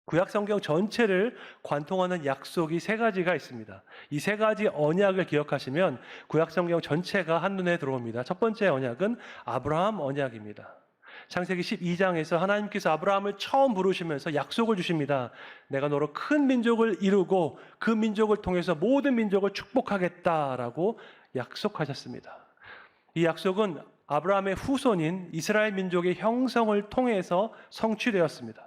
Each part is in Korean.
구약 성경 전체를 관통하는 약속이 세 가지가 있습니다. 이 세 가지 언약을 기억하시면 구약 성경 전체가 한눈에 들어옵니다. 첫 번째 언약은 아브라함 언약입니다. 창세기 12장에서 하나님께서 아브라함을 처음 부르시면서 약속을 주십니다. 내가 너로 큰 민족을 이루고 그 민족을 통해서 모든 민족을 축복하겠다라고 약속하셨습니다. 이 약속은 아브라함의 후손인 이스라엘 민족의 형성을 통해서 성취되었습니다.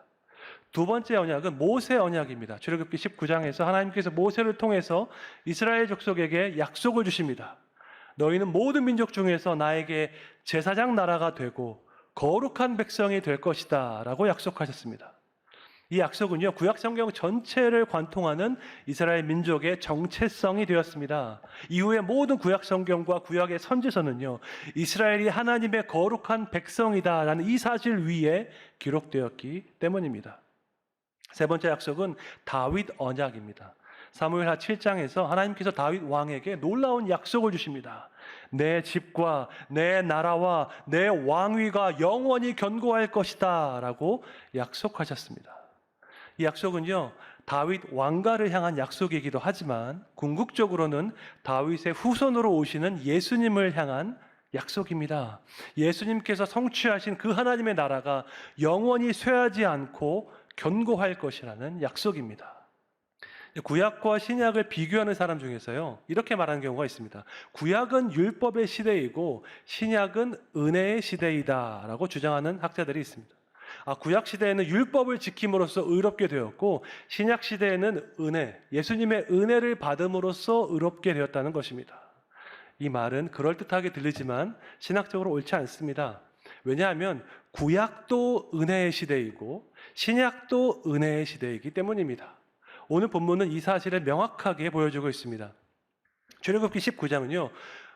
두 번째 언약은 모세 언약입니다. 출애굽기 19장에서 하나님께서 모세를 통해서 이스라엘 족속에게 약속을 주십니다. 너희는 모든 민족 중에서 나에게 제사장 나라가 되고 거룩한 백성이 될 것이다 라고 약속하셨습니다. 이 약속은요, 구약 성경 전체를 관통하는 이스라엘 민족의 정체성이 되었습니다. 이후에 모든 구약 성경과 구약의 선지서는요, 이스라엘이 하나님의 거룩한 백성이다라는 이 사실 위에 기록되었기 때문입니다. 세 번째 약속은 다윗 언약입니다. 사무엘하 7장에서 하나님께서 다윗 왕에게 놀라운 약속을 주십니다. 내 집과 내 나라와 내 왕위가 영원히 견고할 것이다 라고 약속하셨습니다. 이 약속은요, 다윗 왕가를 향한 약속이기도 하지만 궁극적으로는 다윗의 후손으로 오시는 예수님을 향한 약속입니다. 예수님께서 성취하신 그 하나님의 나라가 영원히 쇠하지 않고 견고할 것이라는 약속입니다. 구약과 신약을 비교하는 사람 중에서요, 이렇게 말하는 경우가 있습니다. 구약은 율법의 시대이고 신약은 은혜의 시대이다라고 주장하는 학자들이 있습니다. 구약 시대에는 율법을 지킴으로써 의롭게 되었고 신약 시대에는 은혜, 예수님의 은혜를 받음으로써 의롭게 되었다는 것입니다. 이 말은 그럴듯하게 들리지만 신학적으로 옳지 않습니다. 왜냐하면 구약도 은혜의 시대이고 신약도 은혜의 시대이기 때문입니다. 오늘 본문은 이 사실을 명확하게 보여주고 있습니다. 출애굽기 19장은요,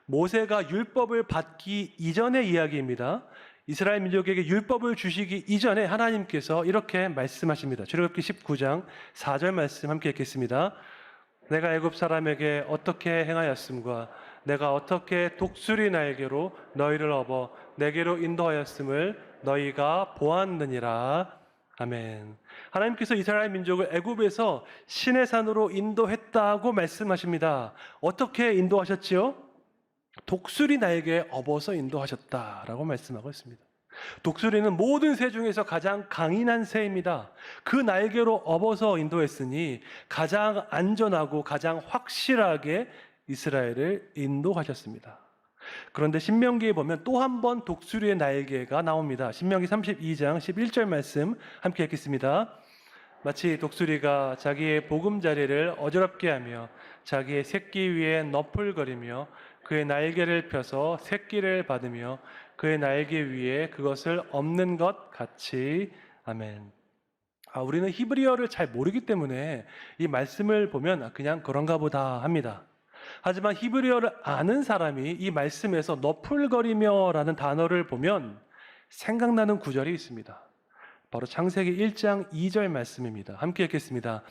모세가 율법을 받기 이전의 이야기입니다. 이스라엘 민족에게 율법을 주시기 이전에 하나님께서 이렇게 말씀하십니다. 출애굽기 19장 4절 말씀 함께 읽겠습니다. 내가 애굽 사람에게 어떻게 행하였음과 내가 어떻게 독수리 날개로 너희를 업어 내게로 인도하였음을 너희가 보았느니라. 아멘. 하나님께서 이스라엘 민족을 애굽에서 시내산으로 인도했다고 말씀하십니다. 어떻게 인도하셨지요? 독수리 날개에 업어서 인도하셨다라고 말씀하고 있습니다. 독수리는 모든 새 중에서 가장 강인한 새입니다. 그 날개로 업어서 인도했으니 가장 안전하고 가장 확실하게 이스라엘을 인도하셨습니다. 그런데 신명기에 보면 또 한 번 독수리의 날개가 나옵니다. 신명기 32장 11절 말씀 함께 읽겠습니다. 마치 독수리가 자기의 보금자리를 어지럽게 하며 자기의 새끼 위에 너풀거리며 그의 날개를 펴서 새끼를 받으며 그의 날개 위에 그것을 엎는 것 같이. 아멘. 우리는 히브리어를 잘 모르기 때문에 이 말씀을 보면 그냥 그런가 보다 합니다. 하지만 히브리어를 아는 사람이 이 말씀에서 너풀거리며 라는 단어를 보면 생각나는 구절이 있습니다. 바로 창세기 1장 2절 말씀입니다. 함께 읽겠습니다.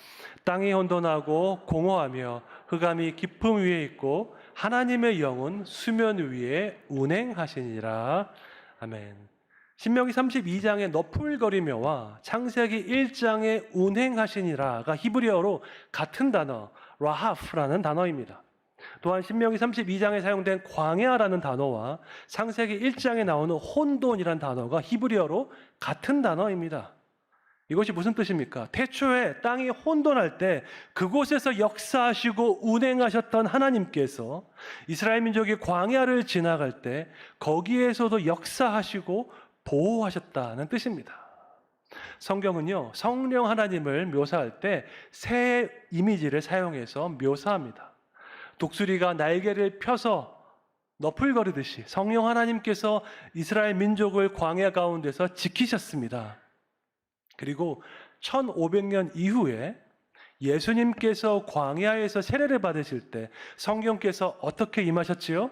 땅이 혼돈하고 공허하며 흑암이 깊음 위에 있고 하나님의 영은 수면 위에 운행하시니라. 아멘. 신명기 32장의 너풀거리며와 창세기 1장의 운행하시니라가 히브리어로 같은 단어 라하프라는 단어입니다. 또한 신명기 32장에 사용된 광야라는 단어와 창세기 1장에 나오는 혼돈이라는 단어가 히브리어로 같은 단어입니다. 이것이 무슨 뜻입니까? 태초에 땅이 혼돈할 때 그곳에서 역사하시고 운행하셨던 하나님께서 이스라엘 민족이 광야를 지나갈 때 거기에서도 역사하시고 보호하셨다는 뜻입니다. 성경은요, 성령 하나님을 묘사할 때 새 이미지를 사용해서 묘사합니다. 독수리가 날개를 펴서 너풀거리듯이 성령 하나님께서 이스라엘 민족을 광야 가운데서 지키셨습니다. 그리고 1500년 이후에 예수님께서 광야에서 세례를 받으실 때 성령께서 어떻게 임하셨지요?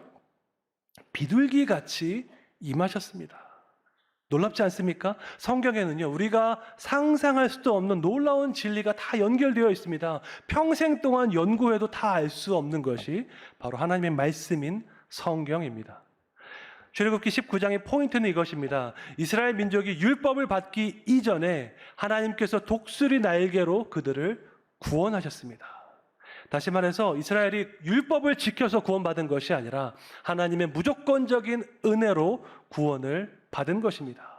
비둘기같이 임하셨습니다. 놀랍지 않습니까? 성경에는요, 우리가 상상할 수도 없는 놀라운 진리가 다 연결되어 있습니다. 평생 동안 연구해도 다 알 수 없는 것이 바로 하나님의 말씀인 성경입니다. 출애굽기 19장의 포인트는 이것입니다. 이스라엘 민족이 율법을 받기 이전에 하나님께서 독수리 날개로 그들을 구원하셨습니다. 다시 말해서 이스라엘이 율법을 지켜서 구원받은 것이 아니라 하나님의 무조건적인 은혜로 구원을 받은 것입니다.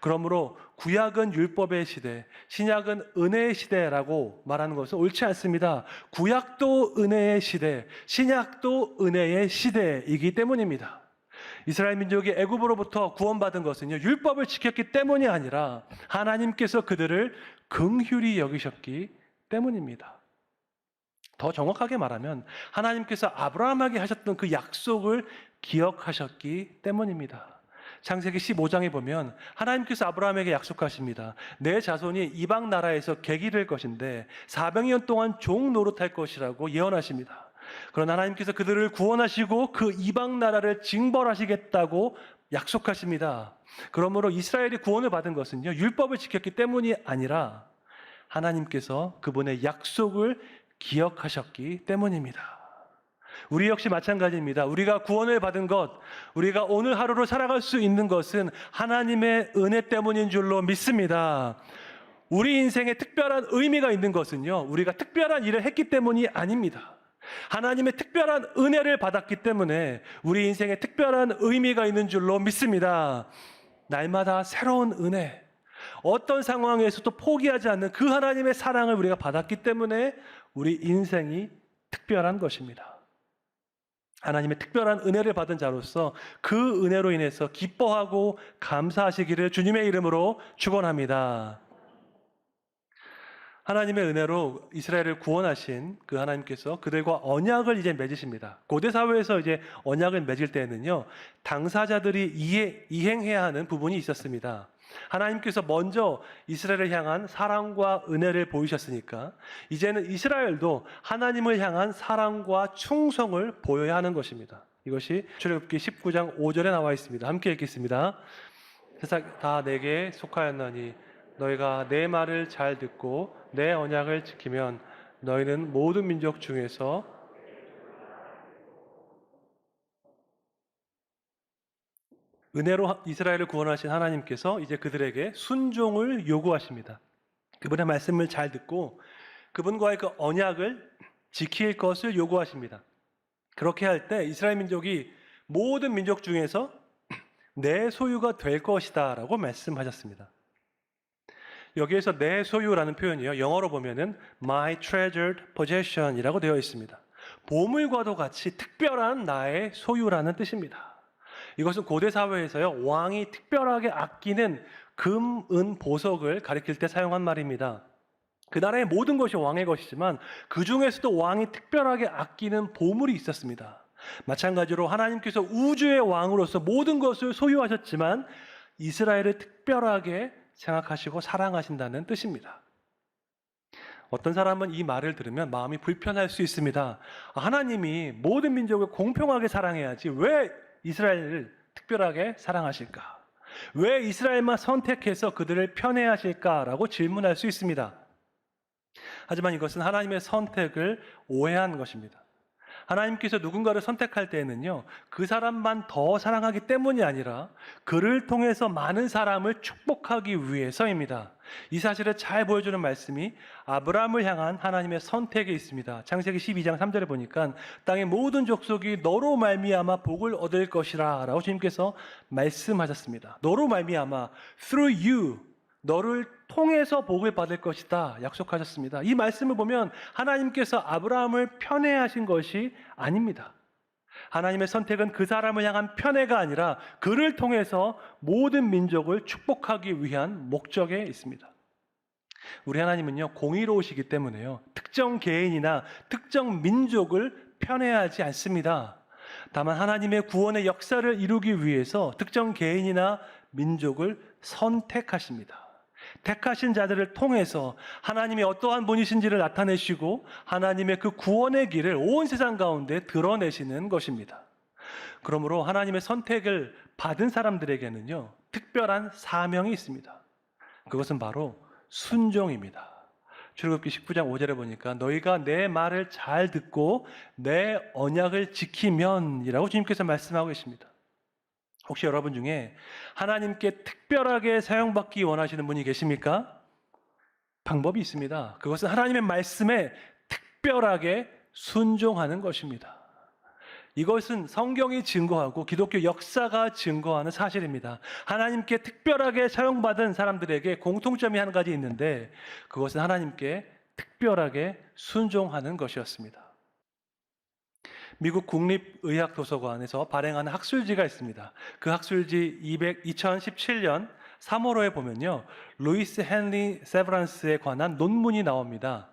그러므로 구약은 율법의 시대, 신약은 은혜의 시대라고 말하는 것은 옳지 않습니다. 구약도 은혜의 시대, 신약도 은혜의 시대이기 때문입니다. 이스라엘 민족이 애굽으로부터 구원받은 것은요, 율법을 지켰기 때문이 아니라 하나님께서 그들을 긍휼히 여기셨기 때문입니다. 더 정확하게 말하면 하나님께서 아브라함에게 하셨던 그 약속을 기억하셨기 때문입니다. 창세기 15장에 보면 하나님께서 아브라함에게 약속하십니다. 내 자손이 이방 나라에서 객이 될 것인데 400년 동안 종 노릇할 것이라고 예언하십니다. 그러나 하나님께서 그들을 구원하시고 그 이방 나라를 징벌하시겠다고 약속하십니다. 그러므로 이스라엘이 구원을 받은 것은요, 율법을 지켰기 때문이 아니라 하나님께서 그분의 약속을 기억하셨기 때문입니다. 우리 역시 마찬가지입니다. 우리가 구원을 받은 것, 우리가 오늘 하루를 살아갈 수 있는 것은 하나님의 은혜 때문인 줄로 믿습니다. 우리 인생에 특별한 의미가 있는 것은요, 우리가 특별한 일을 했기 때문이 아닙니다. 하나님의 특별한 은혜를 받았기 때문에 우리 인생에 특별한 의미가 있는 줄로 믿습니다. 날마다 새로운 은혜, 어떤 상황에서도 포기하지 않는 그 하나님의 사랑을 우리가 받았기 때문에 우리 인생이 특별한 것입니다. 하나님의 특별한 은혜를 받은 자로서 그 은혜로 인해서 기뻐하고 감사하시기를 주님의 이름으로 축원합니다. 하나님의 은혜로 이스라엘을 구원하신 그 하나님께서 그들과 언약을 이제 맺으십니다. 고대 사회에서 이제 언약을 맺을 때에는요, 당사자들이 이행해야 하는 부분이 있었습니다. 하나님께서 먼저 이스라엘을 향한 사랑과 은혜를 보이셨으니까 이제는 이스라엘도 하나님을 향한 사랑과 충성을 보여야 하는 것입니다. 이것이 출애굽기 19장 5절에 나와 있습니다. 함께 읽겠습니다. 세상 다 내게 속하였나니 너희가 내 말을 잘 듣고 내 언약을 지키면 너희는 모든 민족 중에서 은혜로 이스라엘을 구원하신 하나님께서 이제 그들에게 순종을 요구하십니다. 그분의 말씀을 잘 듣고 그분과의 그 언약을 지킬 것을 요구하십니다. 그렇게 할 때 이스라엘 민족이 모든 민족 중에서 내 소유가 될 것이다 라고 말씀하셨습니다. 여기에서 내 소유라는 표현이요, 영어로 보면은 my treasured possession 이라고 되어 있습니다. 보물과도 같이 특별한 나의 소유라는 뜻입니다. 이것은 고대 사회에서요, 왕이 특별하게 아끼는 금, 은, 보석을 가리킬 때 사용한 말입니다. 그 나라의 모든 것이 왕의 것이지만 그 중에서도 왕이 특별하게 아끼는 보물이 있었습니다. 마찬가지로 하나님께서 우주의 왕으로서 모든 것을 소유하셨지만 이스라엘을 특별하게 생각하시고 사랑하신다는 뜻입니다. 어떤 사람은 이 말을 들으면 마음이 불편할 수 있습니다. 하나님이 모든 민족을 공평하게 사랑해야지 왜 이스라엘을 특별하게 사랑하실까? 왜 이스라엘만 선택해서 그들을 편애하실까라고 질문할 수 있습니다. 하지만 이것은 하나님의 선택을 오해한 것입니다. 하나님께서 누군가를 선택할 때에는요, 그 사람만 더 사랑하기 때문이 아니라 그를 통해서 많은 사람을 축복하기 위해서입니다. 이 사실을 잘 보여주는 말씀이 아브라함을 향한 하나님의 선택에 있습니다. 창세기 12장 3절에 보니까 땅의 모든 족속이 너로 말미암아 복을 얻을 것이라 라고 주님께서 말씀하셨습니다. 너로 말미암아, through you, 너를 통해서 복을 받을 것이다 약속하셨습니다. 이 말씀을 보면 하나님께서 아브라함을 편애하신 것이 아닙니다. 하나님의 선택은 그 사람을 향한 편애가 아니라 그를 통해서 모든 민족을 축복하기 위한 목적에 있습니다. 우리 하나님은요, 공의로우시기 때문에요, 특정 개인이나 특정 민족을 편애하지 않습니다. 다만 하나님의 구원의 역사를 이루기 위해서 특정 개인이나 민족을 선택하십니다. 택하신 자들을 통해서 하나님이 어떠한 분이신지를 나타내시고 하나님의 그 구원의 길을 온 세상 가운데 드러내시는 것입니다. 그러므로 하나님의 선택을 받은 사람들에게는요, 특별한 사명이 있습니다. 그것은 바로 순종입니다. 출애굽기 19장 5절에 보니까 너희가 내 말을 잘 듣고 내 언약을 지키면 이라고 주님께서 말씀하고 계십니다. 혹시 여러분 중에 하나님께 특별하게 사용받기 원하시는 분이 계십니까? 방법이 있습니다. 그것은 하나님의 말씀에 특별하게 순종하는 것입니다. 이것은 성경이 증거하고 기독교 역사가 증거하는 사실입니다. 하나님께 특별하게 사용받은 사람들에게 공통점이 한 가지 있는데 그것은 하나님께 특별하게 순종하는 것이었습니다. 미국 국립의학도서관에서 발행하는 학술지가 있습니다. 그 학술지 2017년 3월호에 보면요, 루이스 헨리 세브란스에 관한 논문이 나옵니다.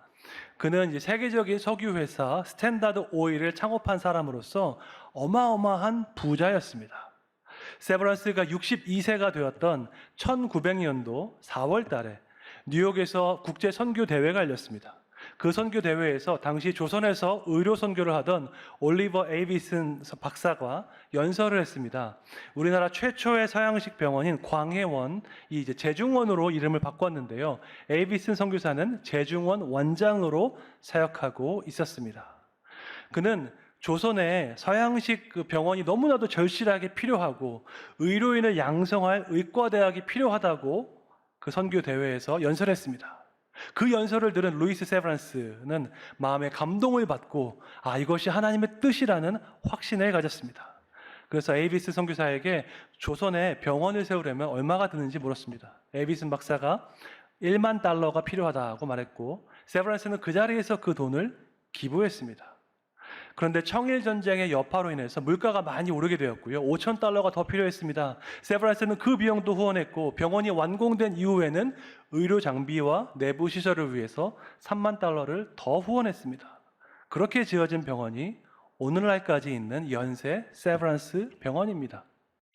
그는 이제 세계적인 석유회사 스탠다드 오일을 창업한 사람으로서 어마어마한 부자였습니다. 세브란스가 62세가 되었던 1900년도 4월 달에 뉴욕에서 국제 선교 대회가 열렸습니다. 그 선교 대회에서 당시 조선에서 의료 선교를 하던 올리버 에이비슨 박사가 연설을 했습니다. 우리나라 최초의 서양식 병원인 광해원이 이제 제중원으로 이름을 바꿨는데요. 에이비슨 선교사는 제중원 원장으로 사역하고 있었습니다. 그는 조선에 서양식 그 병원이 너무나도 절실하게 필요하고 의료인을 양성할 의과대학이 필요하다고 그 선교 대회에서 연설했습니다. 그 연설을 들은 루이스 세브란스는 마음에 감동을 받고 이것이 하나님의 뜻이라는 확신을 가졌습니다. 그래서 에이비슨 선교사에게 조선에 병원을 세우려면 얼마가 드는지 물었습니다. 에이비슨 박사가 1만 달러가 필요하다고 말했고 세브란스는 그 자리에서 그 돈을 기부했습니다. 그런데 청일전쟁의 여파로 인해서 물가가 많이 오르게 되었고요. 5천 달러가 더 필요했습니다. 세브란스는 그 비용도 후원했고 병원이 완공된 이후에는 의료 장비와 내부 시설을 위해서 3만 달러를 더 후원했습니다. 그렇게 지어진 병원이 오늘날까지 있는 연세 세브란스 병원입니다.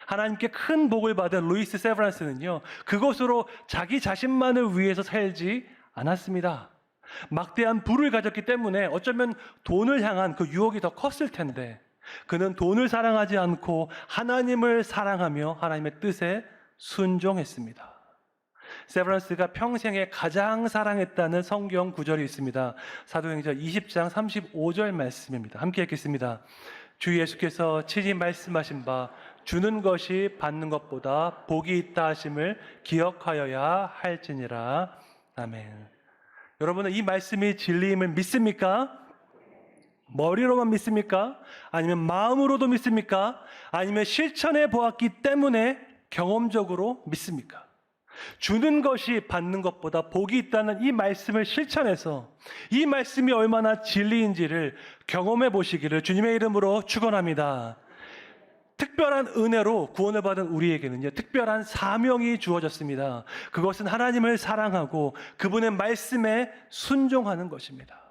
하나님께 큰 복을 받은 루이스 세브란스는요, 그것으로 자기 자신만을 위해서 살지 않았습니다. 막대한 부를 가졌기 때문에 어쩌면 돈을 향한 그 유혹이 더 컸을 텐데 그는 돈을 사랑하지 않고 하나님을 사랑하며 하나님의 뜻에 순종했습니다. 세브란스가 평생에 가장 사랑했다는 성경 구절이 있습니다. 사도행전 20장 35절 말씀입니다. 함께 읽겠습니다. 주 예수께서 친히 말씀하신 바 주는 것이 받는 것보다 복이 있다 하심을 기억하여야 할지니라. 아멘. 여러분은 이 말씀이 진리임을 믿습니까? 머리로만 믿습니까? 아니면 마음으로도 믿습니까? 아니면 실천해 보았기 때문에 경험적으로 믿습니까? 주는 것이 받는 것보다 복이 있다는 이 말씀을 실천해서 이 말씀이 얼마나 진리인지를 경험해 보시기를 주님의 이름으로 축원합니다. 특별한 은혜로 구원을 받은 우리에게는요, 특별한 사명이 주어졌습니다. 그것은 하나님을 사랑하고 그분의 말씀에 순종하는 것입니다.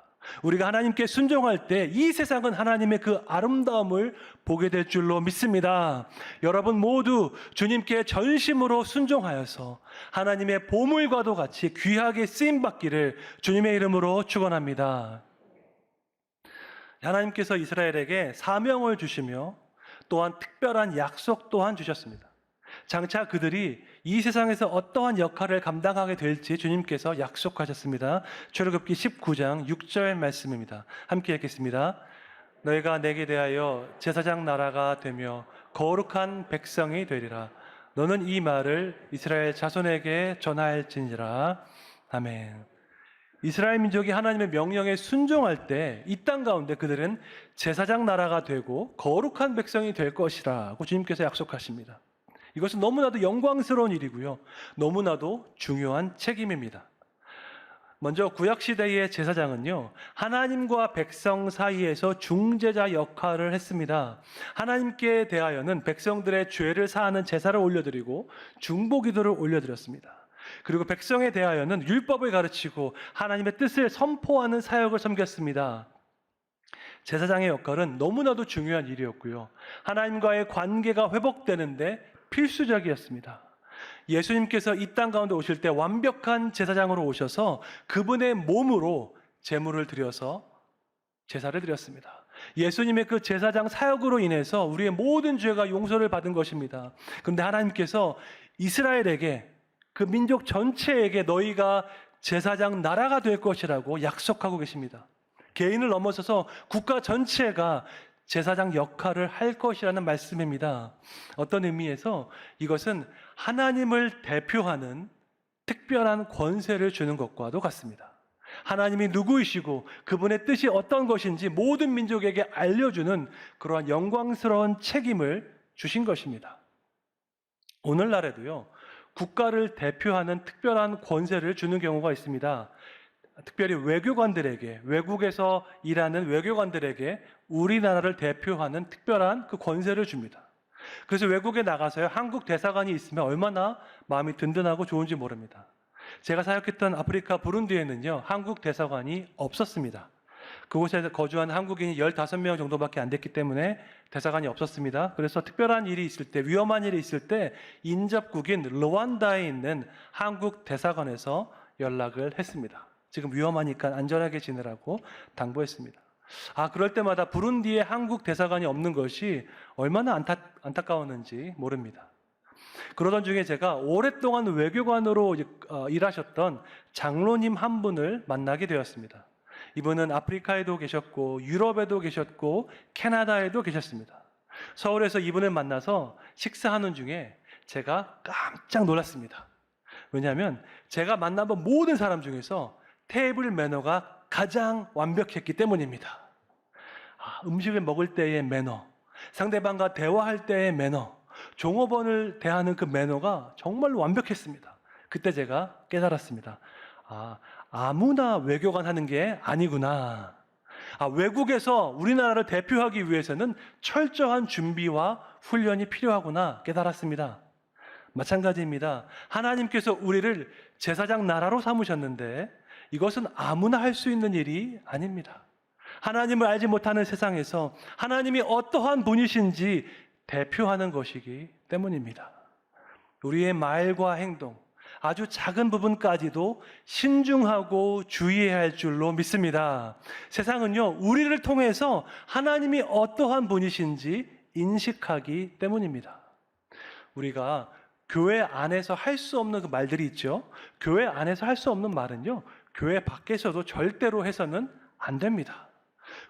우리가 하나님께 순종할 때 이 세상은 하나님의 그 아름다움을 보게 될 줄로 믿습니다. 여러분 모두 주님께 전심으로 순종하여서 하나님의 보물과도 같이 귀하게 쓰임받기를 주님의 이름으로 축원합니다. 하나님께서 이스라엘에게 사명을 주시며 또한 특별한 약속 또한 주셨습니다. 장차 그들이 이 세상에서 어떠한 역할을 감당하게 될지 주님께서 약속하셨습니다. 출애굽기 19장 6절 말씀입니다. 함께 읽겠습니다. 너희가 내게 대하여 제사장 나라가 되며 거룩한 백성이 되리라. 너는 이 말을 이스라엘 자손에게 전할지니라. 아멘. 이스라엘 민족이 하나님의 명령에 순종할 때 이 땅 가운데 그들은 제사장 나라가 되고 거룩한 백성이 될 것이라고 주님께서 약속하십니다. 이것은 너무나도 영광스러운 일이고요. 너무나도 중요한 책임입니다. 먼저 구약시대의 제사장은요, 하나님과 백성 사이에서 중재자 역할을 했습니다. 하나님께 대하여는 백성들의 죄를 사하는 제사를 올려드리고 중보기도를 올려드렸습니다. 그리고 백성에 대하여는 율법을 가르치고 하나님의 뜻을 선포하는 사역을 섬겼습니다. 제사장의 역할은 너무나도 중요한 일이었고요. 하나님과의 관계가 회복되는데 필수적이었습니다. 예수님께서 이 땅 가운데 오실 때 완벽한 제사장으로 오셔서 그분의 몸으로 제물을 드려서 제사를 드렸습니다. 예수님의 그 제사장 사역으로 인해서 우리의 모든 죄가 용서를 받은 것입니다. 그런데 하나님께서 이스라엘에게 그 민족 전체에게 너희가 제사장 나라가 될 것이라고 약속하고 계십니다. 개인을 넘어서서 국가 전체가 제사장 역할을 할 것이라는 말씀입니다. 어떤 의미에서 이것은 하나님을 대표하는 특별한 권세를 주는 것과도 같습니다. 하나님이 누구이시고 그분의 뜻이 어떤 것인지 모든 민족에게 알려주는 그러한 영광스러운 책임을 주신 것입니다. 오늘날에도요, 국가를 대표하는 특별한 권세를 주는 경우가 있습니다. 특별히 외교관들에게, 외국에서 일하는 외교관들에게 우리나라를 대표하는 특별한 그 권세를 줍니다. 그래서 외국에 나가서요, 한국 대사관이 있으면 얼마나 마음이 든든하고 좋은지 모릅니다. 제가 사역했던 아프리카 부룬디에는요, 한국 대사관이 없었습니다. 그곳에 거주하는 한국인이 15명 정도밖에 안 됐기 때문에 대사관이 없었습니다. 그래서 특별한 일이 있을 때, 위험한 일이 있을 때 인접국인 르완다에 있는 한국 대사관에서 연락을 했습니다. 지금 위험하니까 안전하게 지내라고 당부했습니다. 그럴 때마다 부룬디에 한국 대사관이 없는 것이 얼마나 안타까웠는지 모릅니다. 그러던 중에 제가 오랫동안 외교관으로 일하셨던 장로님 한 분을 만나게 되었습니다. 이분은 아프리카에도 계셨고 유럽에도 계셨고 캐나다에도 계셨습니다. 서울에서 이분을 만나서 식사하는 중에 제가 깜짝 놀랐습니다. 왜냐하면 제가 만나본 모든 사람 중에서 테이블 매너가 가장 완벽했기 때문입니다. 음식을 먹을 때의 매너, 상대방과 대화할 때의 매너, 종업원을 대하는 그 매너가 정말로 완벽했습니다. 그때 제가 깨달았습니다. 아무나 외교관 하는 게 아니구나. 외국에서 우리나라를 대표하기 위해서는 철저한 준비와 훈련이 필요하구나 깨달았습니다. 마찬가지입니다. 하나님께서 우리를 제사장 나라로 삼으셨는데 이것은 아무나 할 수 있는 일이 아닙니다. 하나님을 알지 못하는 세상에서 하나님이 어떠한 분이신지 대표하는 것이기 때문입니다. 우리의 말과 행동, 아주 작은 부분까지도 신중하고 주의해야 할 줄로 믿습니다. 세상은요, 우리를 통해서 하나님이 어떠한 분이신지 인식하기 때문입니다. 우리가 교회 안에서 할 수 없는 그 말들이 있죠. 교회 안에서 할 수 없는 말은요, 교회 밖에서도 절대로 해서는 안 됩니다.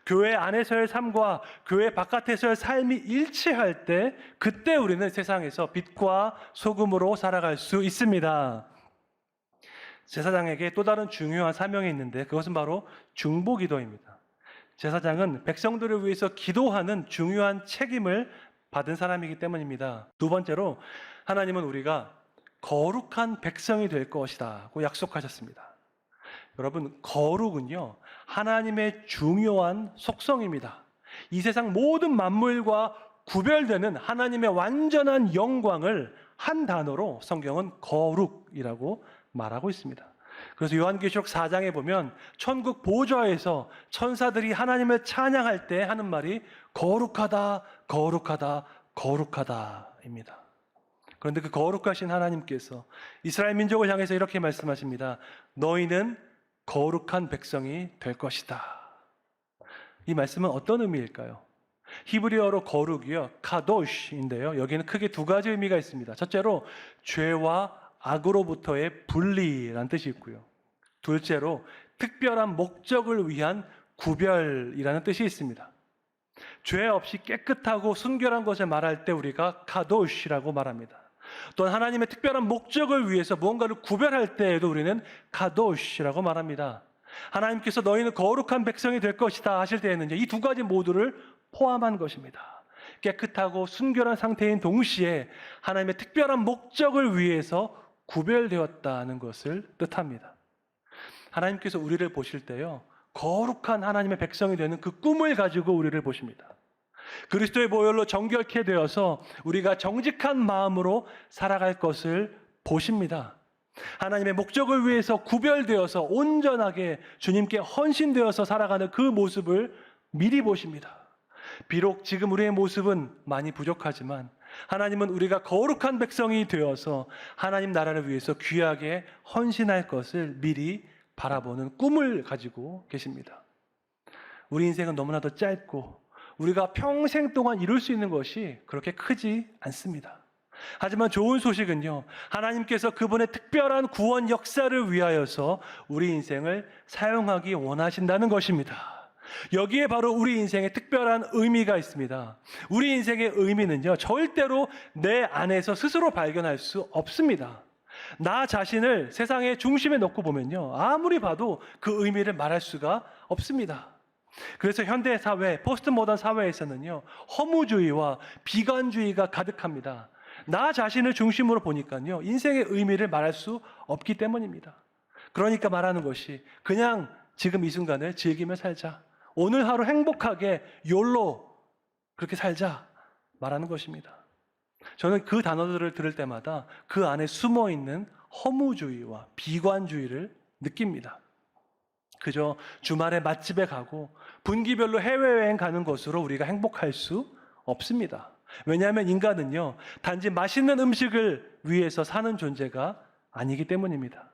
교회 안에서의 삶과 교회 바깥에서의 삶이 일치할 때 그때 우리는 세상에서 빛과 소금으로 살아갈 수 있습니다. 제사장에게 또 다른 중요한 사명이 있는데 그것은 바로 중보기도입니다. 제사장은 백성들을 위해서 기도하는 중요한 책임을 받은 사람이기 때문입니다. 두 번째로 하나님은 우리가 거룩한 백성이 될 것이라고 약속하셨습니다. 여러분, 거룩은요, 하나님의 중요한 속성입니다. 이 세상 모든 만물과 구별되는 하나님의 완전한 영광을 한 단어로 성경은 거룩이라고 말하고 있습니다. 그래서 요한계시록 4장에 보면 천국 보좌에서 천사들이 하나님을 찬양할 때 하는 말이 거룩하다, 거룩하다, 거룩하다입니다. 그런데 그 거룩하신 하나님께서 이스라엘 민족을 향해서 이렇게 말씀하십니다. 너희는 거룩한 백성이 될 것이다. 이 말씀은 어떤 의미일까요? 히브리어로 거룩이요, 카도시인데요. 여기는 크게 두 가지 의미가 있습니다. 첫째로 죄와 악으로부터의 분리라는 뜻이 있고요. 둘째로 특별한 목적을 위한 구별이라는 뜻이 있습니다. 죄 없이 깨끗하고 순결한 것을 말할 때 우리가 카도시라고 말합니다. 또한 하나님의 특별한 목적을 위해서 무언가를 구별할 때에도 우리는 카도시라고 말합니다. 하나님께서 너희는 거룩한 백성이 될 것이다 하실 때에는 이 두 가지 모두를 포함한 것입니다. 깨끗하고 순결한 상태인 동시에 하나님의 특별한 목적을 위해서 구별되었다는 것을 뜻합니다. 하나님께서 우리를 보실 때요, 거룩한 하나님의 백성이 되는 그 꿈을 가지고 우리를 보십니다. 그리스도의 보혈로 정결케 되어서 우리가 정직한 마음으로 살아갈 것을 보십니다. 하나님의 목적을 위해서 구별되어서 온전하게 주님께 헌신되어서 살아가는 그 모습을 미리 보십니다. 비록 지금 우리의 모습은 많이 부족하지만 하나님은 우리가 거룩한 백성이 되어서 하나님 나라를 위해서 귀하게 헌신할 것을 미리 바라보는 꿈을 가지고 계십니다. 우리 인생은 너무나도 짧고 우리가 평생 동안 이룰 수 있는 것이 그렇게 크지 않습니다. 하지만 좋은 소식은요, 하나님께서 그분의 특별한 구원 역사를 위하여서 우리 인생을 사용하기 원하신다는 것입니다. 여기에 바로 우리 인생에 특별한 의미가 있습니다. 우리 인생의 의미는요, 절대로 내 안에서 스스로 발견할 수 없습니다. 나 자신을 세상의 중심에 놓고 보면요, 아무리 봐도 그 의미를 말할 수가 없습니다. 그래서 현대 사회, 포스트 모던 사회에서는요, 허무주의와 비관주의가 가득합니다. 나 자신을 중심으로 보니까요, 인생의 의미를 말할 수 없기 때문입니다. 그러니까 말하는 것이 그냥 지금 이 순간을 즐기며 살자. 오늘 하루 행복하게 욜로 그렇게 살자 말하는 것입니다. 저는 그 단어들을 들을 때마다 그 안에 숨어있는 허무주의와 비관주의를 느낍니다. 그저 주말에 맛집에 가고 분기별로 해외여행 가는 것으로 우리가 행복할 수 없습니다. 왜냐하면 인간은요, 단지 맛있는 음식을 위해서 사는 존재가 아니기 때문입니다.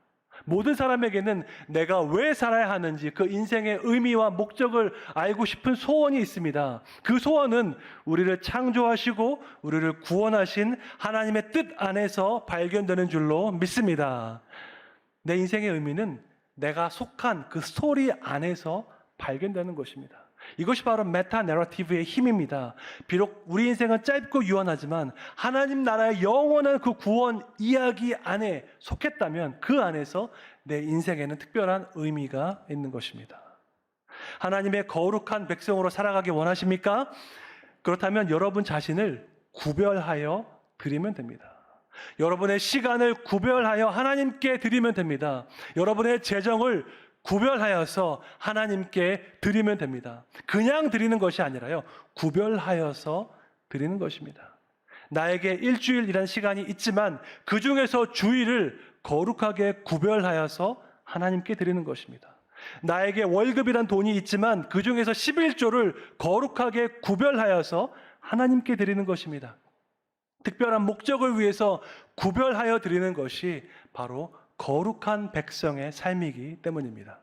모든 사람에게는 내가 왜 살아야 하는지 그 인생의 의미와 목적을 알고 싶은 소원이 있습니다. 그 소원은 우리를 창조하시고 우리를 구원하신 하나님의 뜻 안에서 발견되는 줄로 믿습니다. 내 인생의 의미는 내가 속한 그 스토리 안에서 발견되는 것입니다. 이것이 바로 메타 내러티브의 힘입니다. 비록 우리 인생은 짧고 유한하지만 하나님 나라의 영원한 그 구원 이야기 안에 속했다면 그 안에서 내 인생에는 특별한 의미가 있는 것입니다. 하나님의 거룩한 백성으로 살아가기 원하십니까? 그렇다면 여러분 자신을 구별하여 드리면 됩니다. 여러분의 시간을 구별하여 하나님께 드리면 됩니다. 여러분의 재정을 구별하여서 하나님께 드리면 됩니다. 그냥 드리는 것이 아니라요, 구별하여서 드리는 것입니다. 나에게 일주일이라는 시간이 있지만 그 중에서 주일을 거룩하게 구별하여서 하나님께 드리는 것입니다. 나에게 월급이란 돈이 있지만 그 중에서 11조를 거룩하게 구별하여서 하나님께 드리는 것입니다. 특별한 목적을 위해서 구별하여 드리는 것이 바로 거룩한 백성의 삶이기 때문입니다.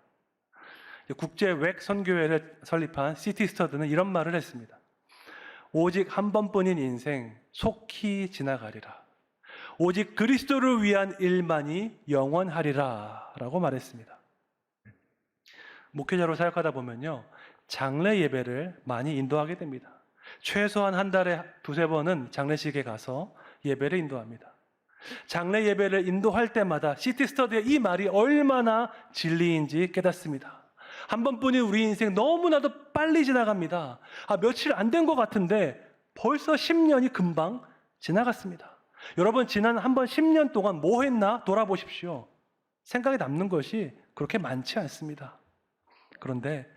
국제 웩 선교회를 설립한 C.T. 스터드는 이런 말을 했습니다. 오직 한 번뿐인 인생 속히 지나가리라. 오직 그리스도를 위한 일만이 영원하리라 라고 말했습니다. 목회자로 사역하다 보면요, 장례 예배를 많이 인도하게 됩니다. 최소한 한 달에 2-3번은 장례식에 가서 예배를 인도합니다. 장례 예배를 인도할 때마다 C.T. 스터드의 이 말이 얼마나 진리인지 깨닫습니다. 한 번뿐인 우리 인생 너무나도 빨리 지나갑니다. 며칠 안 된 것 같은데 벌써 10년이 금방 지나갔습니다. 여러분, 지난 한 번 10년 동안 뭐 했나 돌아보십시오. 생각에 남는 것이 그렇게 많지 않습니다. 그런데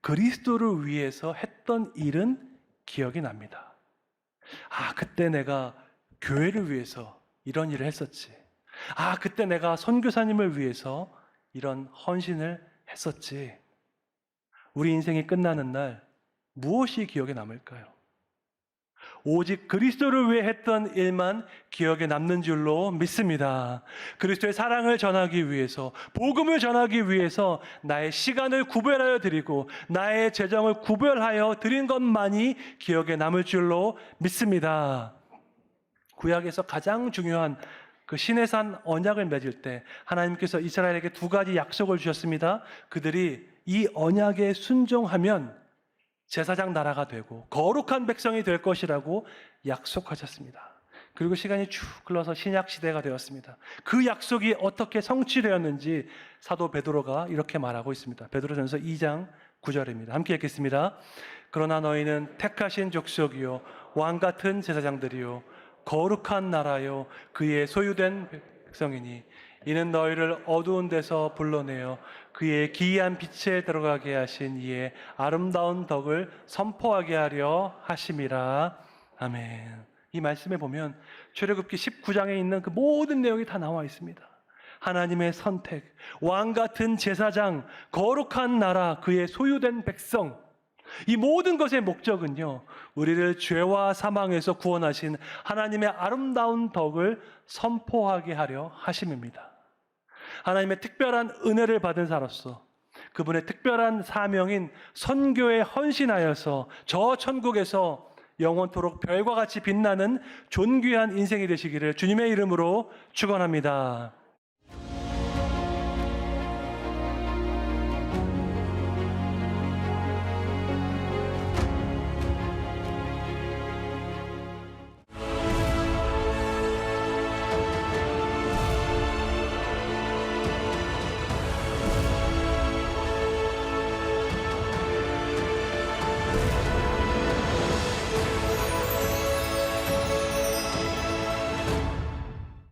그리스도를 위해서 했던 일은 기억이 납니다. 그때 내가 교회를 위해서 이런 일을 했었지. 그때 내가 선교사님을 위해서 이런 헌신을 했었지. 우리 인생이 끝나는 날 무엇이 기억에 남을까요? 오직 그리스도를 위해 했던 일만 기억에 남는 줄로 믿습니다. 그리스도의 사랑을 전하기 위해서, 복음을 전하기 위해서 나의 시간을 구별하여 드리고 나의 재정을 구별하여 드린 것만이 기억에 남을 줄로 믿습니다. 구약에서 가장 중요한 그 시내산 언약을 맺을 때 하나님께서 이스라엘에게 2가지 약속을 주셨습니다. 그들이 이 언약에 순종하면 제사장 나라가 되고 거룩한 백성이 될 것이라고 약속하셨습니다. 그리고 시간이 쭉 흘러서 신약 시대가 되었습니다. 그 약속이 어떻게 성취되었는지 사도 베드로가 이렇게 말하고 있습니다. 베드로전서 2장 9절입니다. 함께 읽겠습니다. 그러나 너희는 택하신 족속이요 왕 같은 제사장들이요 거룩한 나라요 그의 소유된 백성이니 이는 너희를 어두운 데서 불러내어 그의 기이한 빛에 들어가게 하신 이의 아름다운 덕을 선포하게 하려 하심이라. 아멘. 이 말씀에 보면 출애굽기 19장에 있는 그 모든 내용이 다 나와 있습니다. 하나님의 선택, 왕 같은 제사장, 거룩한 나라, 그의 소유된 백성, 이 모든 것의 목적은요, 우리를 죄와 사망에서 구원하신 하나님의 아름다운 덕을 선포하게 하려 하심입니다. 하나님의 특별한 은혜를 받은 자로서 그분의 특별한 사명인 선교에 헌신하여서 저 천국에서 영원토록 별과 같이 빛나는 존귀한 인생이 되시기를 주님의 이름으로 축원합니다.